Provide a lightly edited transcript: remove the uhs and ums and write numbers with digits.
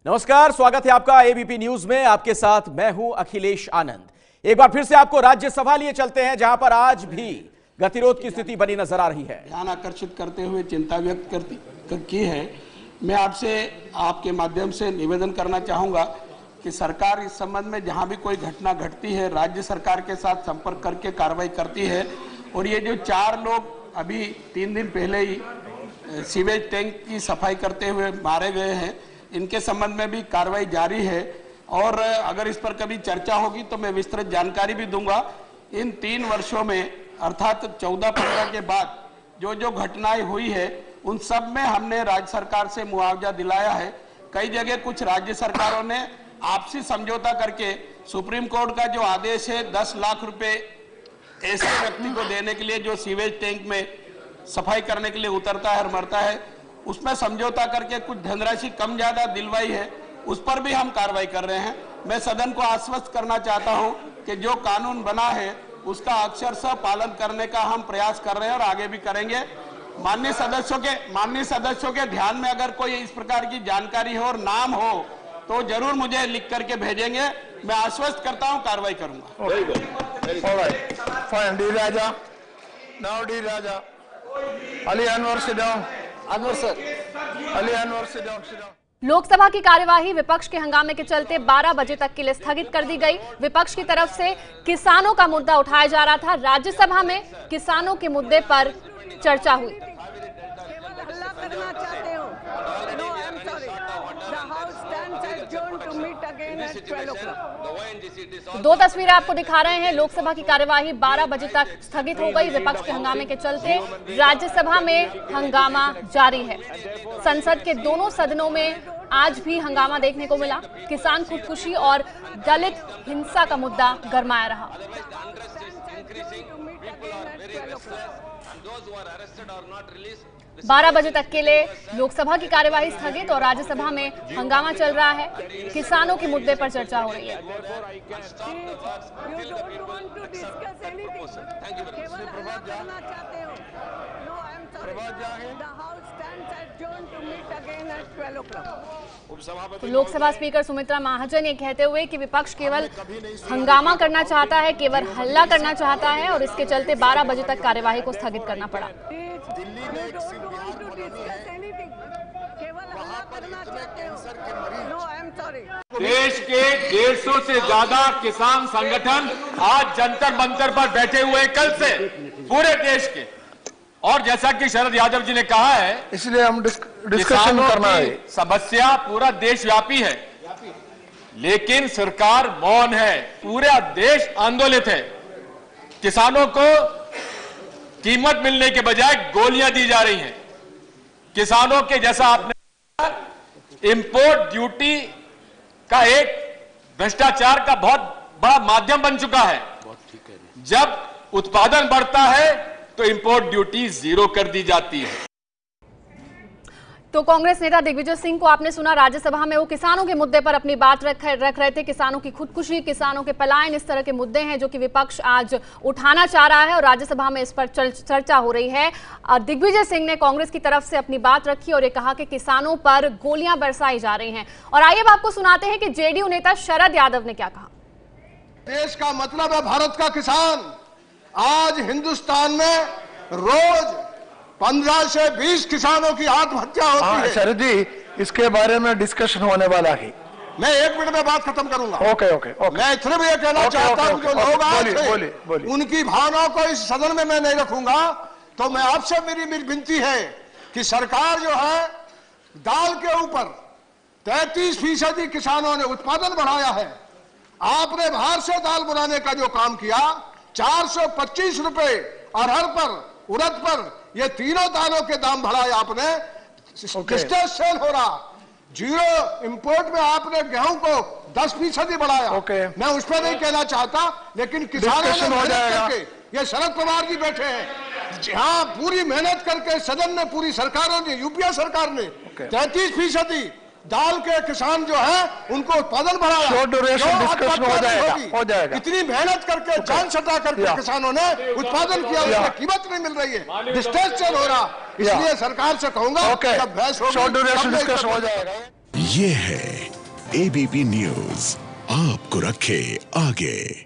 नमस्कार, स्वागत है आपका एबीपी न्यूज में। आपके साथ मैं हूं अखिलेश आनंद। एक बार फिर से आपको राज्यसभा लिए चलते हैं, जहां पर आज भी गतिरोध की स्थिति बनी नजर आ रही है। ध्यान आकर्षित करते हुए चिंता व्यक्त की है। मैं आपसे आपके माध्यम से निवेदन करना चाहूँगा कि सरकार इस संबंध में जहाँ भी कोई घटना घटती है राज्य सरकार के साथ संपर्क करके कार्रवाई करती है। और ये जो 4 लोग अभी 3 दिन पहले ही सीवेज टैंक की सफाई करते हुए मारे गए हैं, इनके संबंध में भी कार्रवाई जारी है। और अगर इस पर कभी चर्चा होगी तो मैं विस्तृत जानकारी भी दूंगा। इन 3 वर्षों में अर्थात 14-15 के बाद जो घटनाएं हुई है उन सब में हमने राज्य सरकार से मुआवजा दिलाया है। कई जगह कुछ राज्य सरकारों ने आपसी समझौता करके सुप्रीम कोर्ट का जो आदेश है 10 लाख रुपए ऐसे व्यक्ति को देने के लिए जो सीवेज टैंक में सफाई करने के लिए उतरता है और मरता है, उसमें समझौता करके कुछ धनराशि कम ज्यादा दिलवाई है, उस पर भी हम कार्रवाई कर रहे हैं। मैं सदन को आश्वस्त करना चाहता हूं कि जो कानून बना है उसका अक्षरशः पालन करने का हम प्रयास कर रहे हैं और आगे भी करेंगे। माननीय सदस्यों के ध्यान में अगर कोई इस प्रकार की जानकारी हो और नाम हो तो जरूर मुझे लिख करके भेजेंगे। मैं आश्वस्त करता हूं कार्रवाई करूंगा। Ali Anwar sit down. Anwar sir, Ali Anwar sit down. Lok Sabha की कार्यवाही विपक्ष के हंगामे के चलते 12 बजे तक के लिए स्थगित कर दी गई। विपक्ष की तरफ से किसानों का मुद्दा उठाया जा रहा था। राज्यसभा में किसानों के मुद्दे पर चर्चा हुई। दो तस्वीरें आपको दिखा रहे हैं। लोकसभा की कार्यवाही 12 बजे तक स्थगित हो गई। विपक्ष के हंगामे के चलते राज्यसभा में हंगामा जारी है। संसद के दोनों सदनों में आज भी हंगामा देखने को मिला। किसान खुदकुशी और दलित हिंसा का मुद्दा गरमाया रहा। 12 बजे तक के लिए लोकसभा की कार्यवाही स्थगित और राज्यसभा में हंगामा चल रहा है। किसानों के मुद्दे पर चर्चा हो रही है। तो लोकसभा स्पीकर सुमित्रा महाजन ये कहते हुए कि विपक्ष केवल हंगामा करना चाहता है, केवल हल्ला करना चाहता है और इसके चलते 12 बजे तक कार्यवाही को स्थगित करना पड़ा। देश के 150 से ज्यादा किसान संगठन आज जंतर मंतर पर बैठे हुए कल से पूरे देश के। और जैसा कि शरद यादव जी ने कहा है, इसलिए हम डिस्कशन करना है। समस्या पूरा देशव्यापी है, लेकिन सरकार मौन है। पूरा देश आंदोलित है। किसानों को कीमत मिलने के बजाय गोलियां दी जा रही हैं। किसानों के जैसा आपने इंपोर्ट ड्यूटी का एक भ्रष्टाचार का बहुत बड़ा माध्यम बन चुका है। जब उत्पादन बढ़ता है तो इंपोर्ट ड्यूटी 0 कर दी जाती है। तो कांग्रेस नेता दिग्विजय सिंह को आपने सुना, राज्यसभा में वो किसानों के मुद्दे पर अपनी बात रख रहे थे। किसानों की खुदकुशी, किसानों के पलायन, इस तरह के मुद्दे हैं जो कि विपक्ष आज उठाना चाह रहा है और राज्यसभा में इस पर चर्चा हो रही है। दिग्विजय सिंह ने कांग्रेस की तरफ से अपनी बात रखी और ये कहा कि किसानों पर गोलियां बरसाई जा रही हैं। और आइए अब आपको सुनाते हैं कि जेडीयू नेता शरद यादव ने क्या कहा। देश का मतलब है भारत का किसान। आज हिंदुस्तान में रोज 15 से 20 किसानों की आत्महत्या होती है। शरद जी, इसके बारे में डिस्कशन होने वाला है। मैं 1 मिनट में बात खत्म करूंगा। ओके। मैं इतना भी ये कहना चाहता हूं, जो लोग आए थे उनकी भावनाओं को इस सदन में मैं नहीं रखूंगा। तो मैं आपसे मेरी विनती है कि सरकार जो है दाल के ऊपर 33% किसानों ने उत्पादन बढ़ाया है। आपने बाहर से दाल बनाने का जो काम किया, 425 रुपए अरहर पर, उड़द पर, ये तीनों दालों के दाम बढ़ाए आपने। डिस्टेंस सेल हो रहा, 0 इंपोर्ट में आपने गेहूं को 10% बढ़ाया। मैं उस पर नहीं कहना चाहता, लेकिन किसानों ने मेहनत करके, ये शरद पवार जी बैठे हैं, जहां पूरी मेहनत करके सदन में पूरी सरकारों ने, यूपीए सरकार ने 33% दाल के किसान जो है उनको उत्पादन बढ़ाया। शॉर्ट ड्यूरेशन डिस्कशन हो जाएगा। इतनी मेहनत करके जान सटा करके किसानों ने उत्पादन किया, उसकी कीमत नहीं मिल रही है, डिस्टेंस चल हो रहा। इसलिए सरकार से कहूंगा जब बहस होगी शॉर्ट ड्यूरेशन डिस्कशन हो जाएगा। ये है एबीपी न्यूज, आपको रखे आगे।